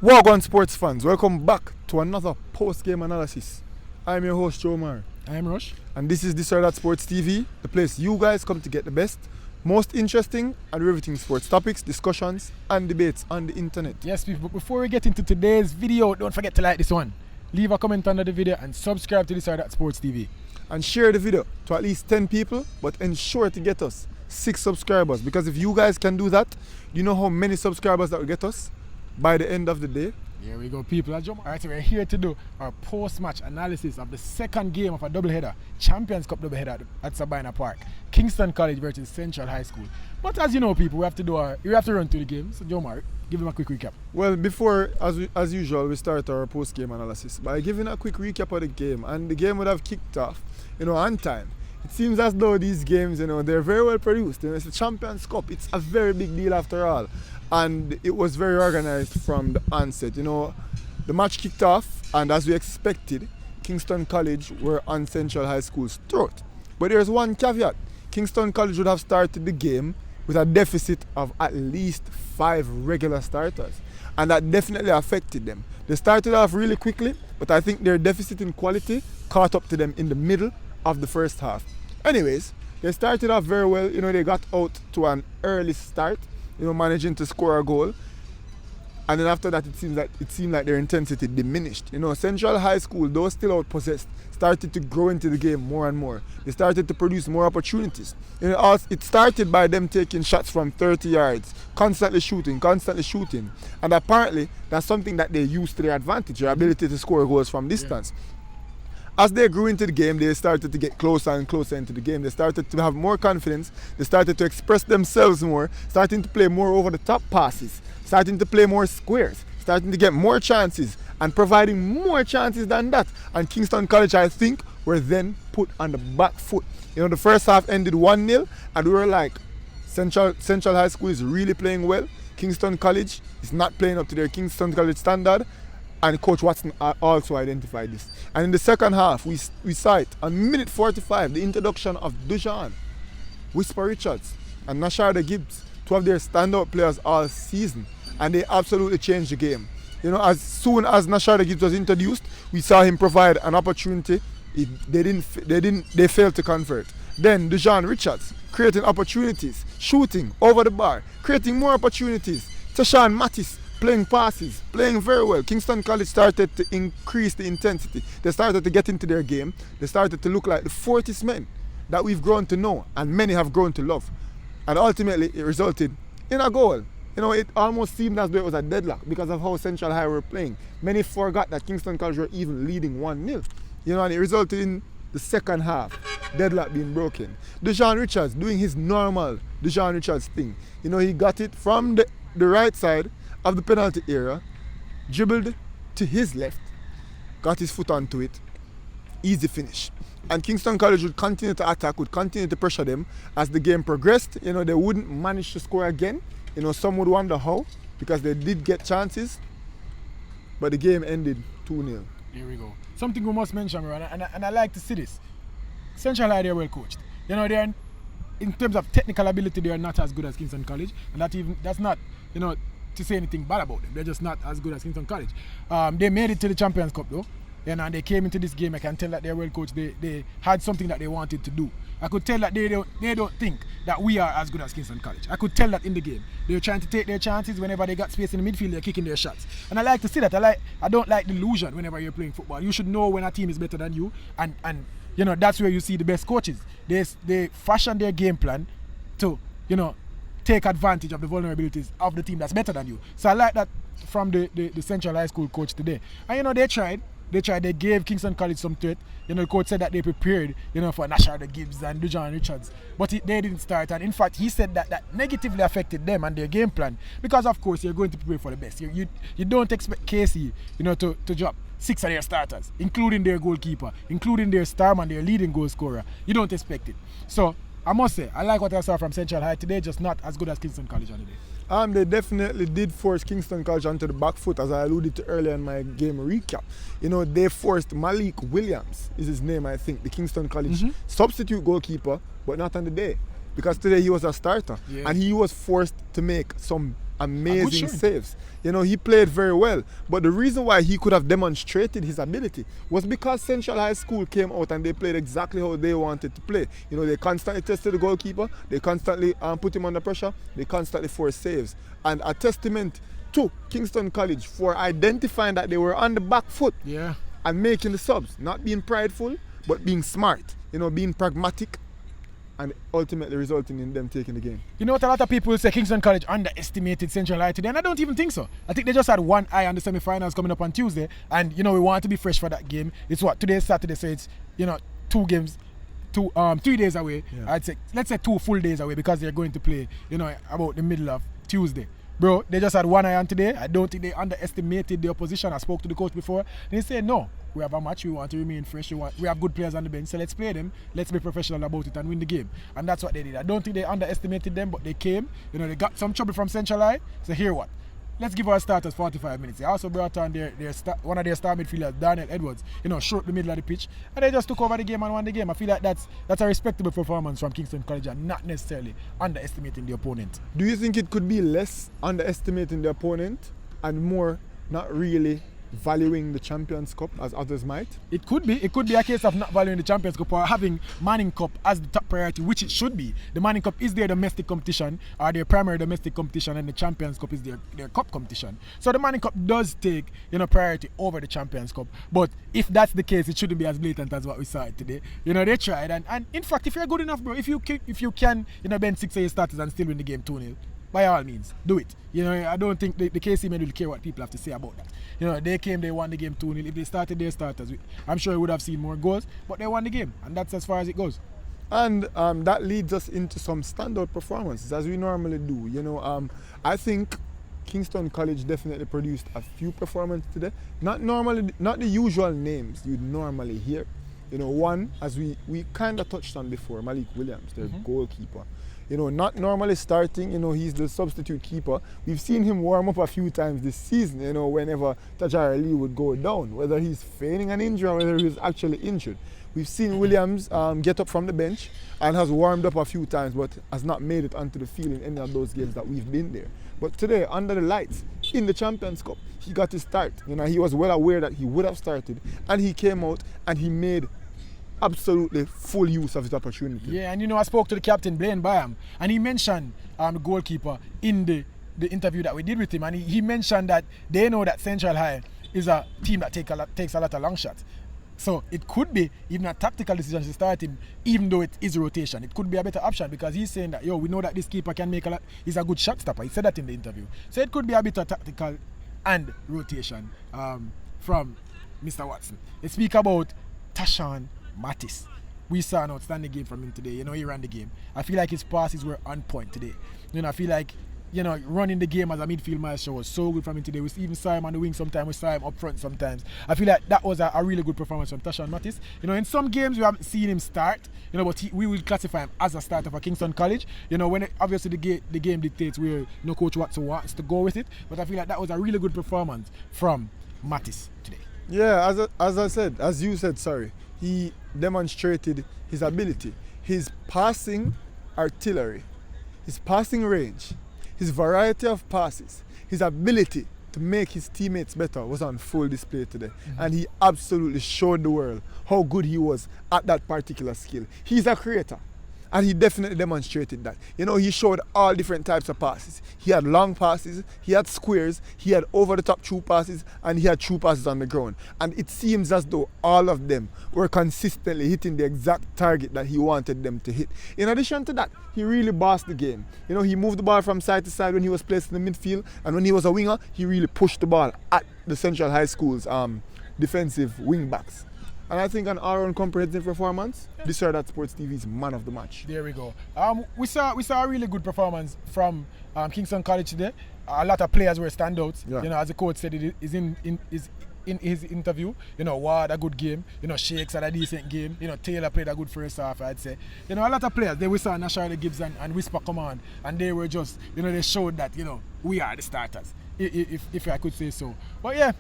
Welcome sports fans, welcome back to another post-game analysis. I'm your host Joe Mar. I'm Rush. And this is This or That Sports TV, the place you guys come to get the best, most interesting and riveting sports topics, discussions and debates on the internet. Yes, people, but before we get into today's video, don't forget to like this one. Leave a comment under the video and subscribe to This or That Sports TV. And share the video to at least 10 people, but ensure to get us 6 subscribers, because if you guys can do that, you know how many subscribers that will get us by the end of the day. Here we go, people. Alright, so we're here to do our post-match analysis of the second game of a doubleheader, Champions Cup doubleheader at Sabina Park, Kingston College versus Central High School. But as you know, people, we have to run through the game. So, Joe Mark, give them a quick recap. Well, before, as usual, we start our post-game analysis by giving a quick recap of the game, and the game would have kicked off, on time. It seems as though these games, they're very well produced. It's a Champions Cup. It's a very big deal after all. And it was very organized from the onset. The match kicked off, and as we expected, Kingston College were on Central High School's throat. But there's one caveat. Kingston College would have started the game with a deficit of at least 5 regular starters. And that definitely affected them. They started off really quickly, but I think their deficit in quality caught up to them in the middle of the first half. Anyways, they started off very well. They got out to an early start, managing to score a goal. And then after that, it seemed like their intensity diminished. Central High School, though still outpossessed, started to grow into the game more and more. They started to produce more opportunities. It started by them taking shots from 30 yards, constantly shooting. And apparently, that's something that they used to their advantage, their ability to score goals from distance. Yeah. As they grew into the game, they started to get closer and closer into the game. They started to have more confidence. They started to express themselves more, starting to play more over-the-top passes, starting to play more squares, starting to get more chances, and providing more chances than that. And Kingston College, I think, were then put on the back foot. The first half ended 1-0, and we were like, Central High School is really playing well. Kingston College is not playing up to their Kingston College standard. And Coach Watson also identified this. And in the second half, we saw it on minute 45, the introduction of Dujan, Whisper Richards, and Nasharda Gibbs, 2 of their standout players all season. And they absolutely changed the game. As soon as Nasharda Gibbs was introduced, we saw him provide an opportunity. They failed to convert. Then Dujan Richards, creating opportunities, shooting over the bar, creating more opportunities. Tashawn Mattis, playing passes, playing very well. Kingston College started to increase the intensity. They started to get into their game. They started to look like the Fortis men that we've grown to know and many have grown to love. And ultimately, it resulted in a goal. It almost seemed as though it was a deadlock because of how Central High were playing. Many forgot that Kingston College were even leading 1-0. And it resulted in the second half, deadlock being broken. Dujan Richards doing his normal Dujan Richards thing. He got it from the right side of the penalty area, dribbled to his left, got his foot onto it, easy finish. And Kingston College would continue to attack, would continue to pressure them as the game progressed. They wouldn't manage to score again. Some would wonder how, because they did get chances, but the game ended 2-0. Here we go. Something we must mention, and I like to see this. Central High, they're well coached. They're in terms of technical ability, they are not as good as Kingston College, and that's not, to say anything bad about them. They're just not as good as Kingston College. They made it to the Champions Cup though. And they came into this game. I can tell that they're well coached. They had something that they wanted to do. I could tell that they don't think that we are as good as Kingston College. I could tell that in the game. They were trying to take their chances whenever they got space in the midfield. They're kicking their shots. And I like to see that. I don't like delusion whenever you're playing football. You should know when a team is better than you. And that's where you see the best coaches. They fashion their game plan to take advantage of the vulnerabilities of the team that's better than you. So I like that from the Central High School coach today. And they tried. They gave Kingston College some threat. The coach said that they prepared, for Nasharda Gibbs and Dujan Richards. But they didn't start. And in fact, he said that negatively affected them and their game plan. Because of course, you're going to prepare for the best. You don't expect KC, to drop 6 of their starters, including their goalkeeper, including their star man, their leading goal scorer. You don't expect it. So I must say, I like what I saw from Central High today, just not as good as Kingston College on the day. They definitely did force Kingston College onto the back foot, as I alluded to earlier in my game recap. They forced Malik Williams, is his name, I think, the Kingston College substitute goalkeeper, but not on the day. Because today he was a starter. Yeah. And he was forced to make some amazing saves. He played very well. But the reason why he could have demonstrated his ability was because Central High School came out and they played exactly how they wanted to play. They constantly tested the goalkeeper, they constantly put him under pressure, they constantly forced saves. And a testament to Kingston College for identifying that they were on the back foot and making the subs, not being prideful, but being smart, being pragmatic, and ultimately resulting in them taking the game. You know what, a lot of people will say Kingston College underestimated Central High today, and I don't even think so. I think they just had one eye on the semi-finals coming up on Tuesday, and we want to be fresh for that game. It's today's Saturday, so it's 2 games, 3 days away. I'd say, let's say 2 full days away, because they're going to play about the middle of Tuesday. Bro, they just had one eye on today. I don't think they underestimated the opposition. I spoke to the coach before. They said, no, we have a match. We want to remain fresh. We have good players on the bench. So let's play them. Let's be professional about it and win the game. And that's what they did. I don't think they underestimated them, but they came. They got some trouble from Central High. So here what? Let's give our starters 45 minutes. They also brought on one of their star midfielders, Daniel Edwards, short the middle of the pitch. And they just took over the game and won the game. I feel like that's a respectable performance from Kingston College and not necessarily underestimating the opponent. Do you think it could be less underestimating the opponent and more not really valuing the Champions Cup as others might? It could be a case of not valuing the Champions Cup or having Manning Cup as the top priority, which it should be. The Manning Cup is their domestic competition, or their primary domestic competition, and the Champions Cup is their cup competition. So the Manning Cup does take priority over the Champions Cup. But if that's the case, it shouldn't be as blatant as what we saw today. They tried, and in fact, if you're good enough, bro, if you can bench 6 of your starters and still win the game 2-0, by all means, do it. I don't think the KC men will care what people have to say about that. They came, they won the game 2-0. If they started their starters, I'm sure we would have seen more goals, but they won the game, and that's as far as it goes. And that leads us into some standout performances, as we normally do. I think Kingston College definitely produced a few performances today. Not the usual names you'd normally hear. One, as we kind of touched on before, Malik Williams, their goalkeeper. Not normally starting, he's the substitute keeper. We've seen him warm up a few times this season, whenever Tajari Lee would go down, whether he's feigning an injury or whether he's actually injured. We've seen Williams get up from the bench and has warmed up a few times, but has not made it onto the field in any of those games that we've been there. But today, under the lights, in the Champions Cup, he got his start. He was well aware that he would have started, and he came out and he made absolutely full use of his opportunity. Yeah, and I spoke to the captain, Blaine Byam, and he mentioned the goalkeeper in the interview that we did with him, and he mentioned that they know that Central High is a team that takes a lot of long shots. So it could be even a tactical decision to start him, even though it is rotation. It could be a better option, because he's saying that, we know that this keeper can make a lot. He's a good shot stopper. He said that in the interview. So it could be a bit of tactical and rotation from Mr. Watson. Let's speak about Tashan Mattis. We saw an outstanding game from him today. He ran the game. I feel like his passes were on point today. I feel like, running the game as a midfield maestro was so good from him today. We even saw him on the wing sometimes. We saw him up front sometimes. I feel like that was a really good performance from Tashan Mattis. In some games we haven't seen him start, but we will classify him as a starter for Kingston College. When obviously the game dictates where Coach Watson wants to go with it. But I feel like that was a really good performance from Mattis today. Yeah, as you said, he demonstrated his ability, his passing artillery, his passing range, his variety of passes, his ability to make his teammates better was on full display today. And he absolutely showed the world how good he was at that particular skill. He's a creator. And he definitely demonstrated that. He showed all different types of passes. He had long passes, he had squares, he had over-the-top true passes, and he had true passes on the ground. And it seems as though all of them were consistently hitting the exact target that he wanted them to hit. In addition to that, he really bossed the game. He moved the ball from side to side when he was placed in the midfield, and when he was a winger, he really pushed the ball at the Central High School's defensive wing backs. And I think an all-round comprehensive performance, this or that Sports TV's man of the match. There we go. We saw a really good performance from Kingston College today. A lot of players were standouts. Yeah. As the coach said, it is in his interview, you know, Ward a good game, you know, Shakes had a decent game, you know, Taylor played a good first half, I'd say. You know, a lot of players, we saw Nashard Gibbs and Whisper come on, and they were just, you know, they showed that, you know, we are the starters, if I could say so. But yeah,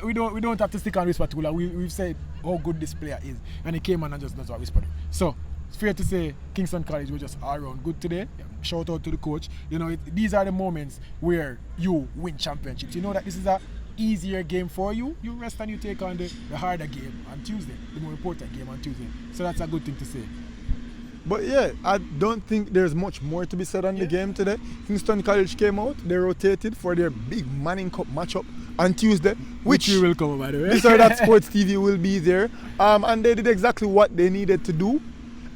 we don't have to stick on Whisper too long. We've said how good this player is, and he came on and just does what Whisper do. So it's fair to say Kingston College were just all around good today. Shout out to the coach. You know, these are the moments where you win championships. You know that this is a easier game for you. You rest and you take on the harder game on Tuesday, the more important game on Tuesday. So that's a good thing to say. But yeah, I don't think there's much more to be said on the game today. Kingston College came out, they rotated for their big Manning Cup matchup on Tuesday, which you will come, by the way. This or that Sports TV will be there. And they did exactly what they needed to do,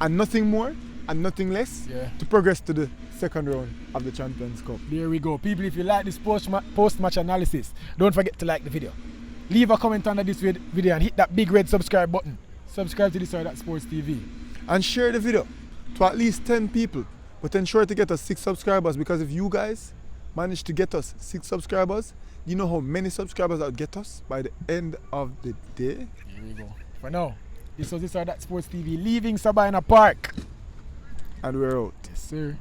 and nothing more and nothing less, to progress to the second round of the Champions Cup. There we go. People, if you like this post-match analysis, don't forget to like the video. Leave a comment under this video and hit that big red subscribe button. Subscribe to this or that Sports TV. And share the video to at least 10 people. But ensure to get us 6 subscribers, because if you guys manage to get us 6 subscribers, you know how many subscribers that would get us by the end of the day? Here we go. For now, this was this or that Sports TV leaving Sabina Park. And we're out. Yes, sir.